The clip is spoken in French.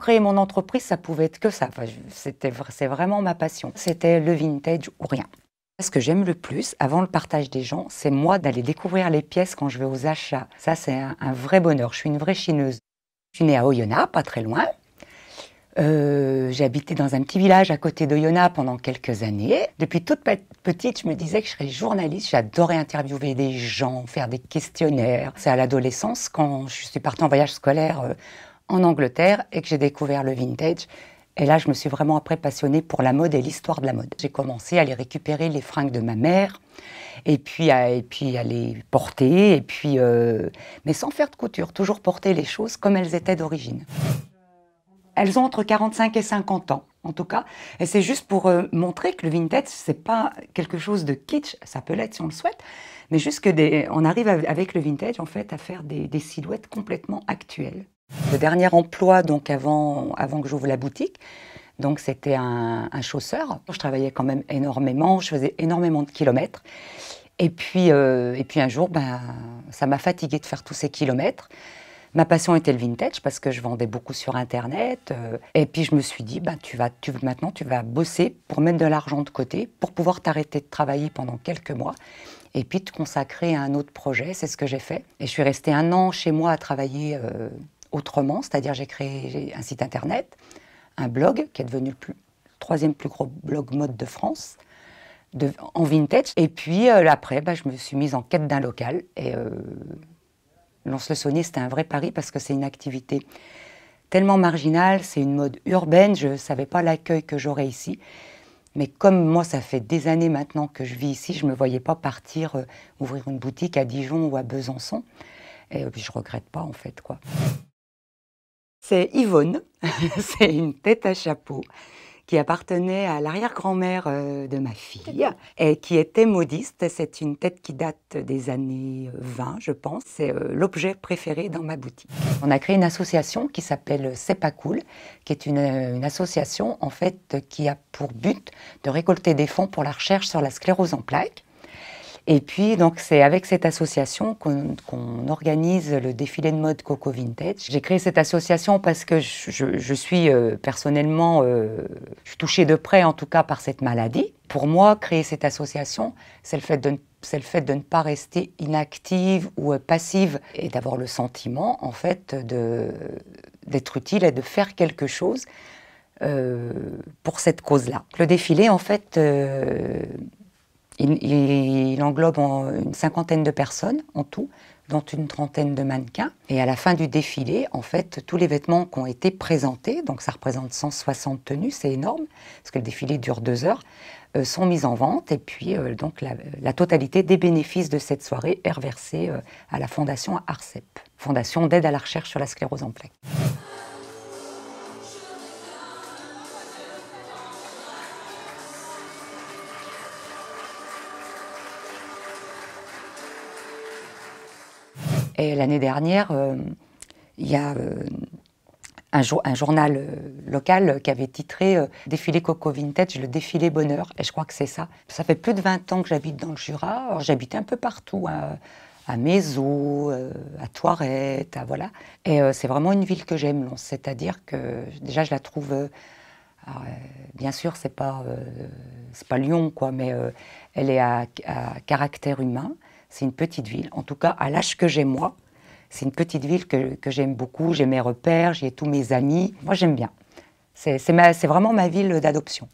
créer mon entreprise, ça pouvait être que ça. Enfin, c'est vraiment ma passion. C'était le vintage ou rien. Ce que j'aime le plus, avant le partage des gens, c'est moi d'aller découvrir les pièces quand je vais aux achats. Ça, c'est un vrai bonheur. Je suis une vraie chineuse. Je suis née à Oyonnax, pas très loin. J'ai habité dans un petit village à côté d'Oyonnax pendant quelques années. Depuis toute petite, je me disais que je serais journaliste. J'adorais interviewer des gens, faire des questionnaires. C'est à l'adolescence, quand je suis partie en voyage scolaire en Angleterre et que j'ai découvert le vintage. Et là, je me suis vraiment après passionnée pour la mode et l'histoire de la mode. J'ai commencé à aller récupérer les fringues de ma mère et puis à les porter, mais sans faire de couture, toujours porter les choses comme elles étaient d'origine. Elles ont entre 45 et 50 ans, en tout cas. Et c'est juste pour montrer que le vintage, c'est pas quelque chose de kitsch, ça peut l'être si on le souhaite, mais juste que on arrive avec le vintage, en fait, à faire des silhouettes complètement actuelles. Le dernier emploi, donc avant que j'ouvre la boutique, donc c'était un chausseur. Je travaillais quand même énormément, je faisais énormément de kilomètres. Et puis un jour, ça m'a fatiguée de faire tous ces kilomètres. Ma passion était le vintage parce que je vendais beaucoup sur Internet. Et puis je me suis dit, maintenant tu vas bosser pour mettre de l'argent de côté, pour pouvoir t'arrêter de travailler pendant quelques mois et puis te consacrer à un autre projet. C'est ce que j'ai fait. Et je suis restée 1 an chez moi à travailler autrement, c'est-à-dire j'ai créé un site Internet, un blog qui est devenu le 3e plus gros blog mode de France, en vintage. Et puis après, je me suis mise en quête d'un local. Et Lons-le-Saunier, c'était un vrai pari parce que c'est une activité tellement marginale, c'est une mode urbaine, je ne savais pas l'accueil que j'aurais ici. Mais comme moi, ça fait des années maintenant que je vis ici, je ne me voyais pas partir ouvrir une boutique à Dijon ou à Besançon. Et puis je ne regrette pas en fait, quoi. C'est Yvonne, c'est une tête à chapeau qui appartenait à l'arrière-grand-mère de ma fille et qui était modiste. C'est une tête qui date des années 20, je pense. C'est l'objet préféré dans ma boutique. On a créé une association qui s'appelle C'est pas cool, qui est une association en fait qui a pour but de récolter des fonds pour la recherche sur la sclérose en plaques. Et puis, donc, c'est avec cette association qu'on organise le défilé de mode Coco Vintage. J'ai créé cette association parce que je suis personnellement je suis touchée de près, en tout cas, par cette maladie. Pour moi, créer cette association, c'est le fait de ne pas rester inactive ou passive et d'avoir le sentiment, en fait, d'être utile et de faire quelque chose pour cette cause-là. Le défilé, en fait, il englobe une 50aine de personnes en tout, dont une 30aine de mannequins. Et à la fin du défilé, en fait, tous les vêtements qui ont été présentés, donc ça représente 160 tenues, c'est énorme, parce que le défilé dure 2 heures, sont mis en vente. Et puis, donc, la totalité des bénéfices de cette soirée est reversée à la fondation ARCEP, Fondation d'aide à la recherche sur la sclérose en plaques. Et l'année dernière, il y a un journal local qui avait titré Défilé Coco Vintage, le défilé bonheur. Et je crois que c'est ça. Ça fait plus de 20 ans que j'habite dans le Jura. Alors j'habitais un peu partout, à Mézaux, à Thoirette, voilà. Et c'est vraiment une ville que j'aime, Lons. C'est-à-dire que déjà je la trouve... bien sûr, c'est pas Lyon, quoi, mais elle est à caractère humain. C'est une petite ville, en tout cas à l'âge que j'ai moi. C'est une petite ville que j'aime beaucoup, j'ai mes repères, j'ai tous mes amis. Moi j'aime bien. C'est vraiment ma ville d'adoption.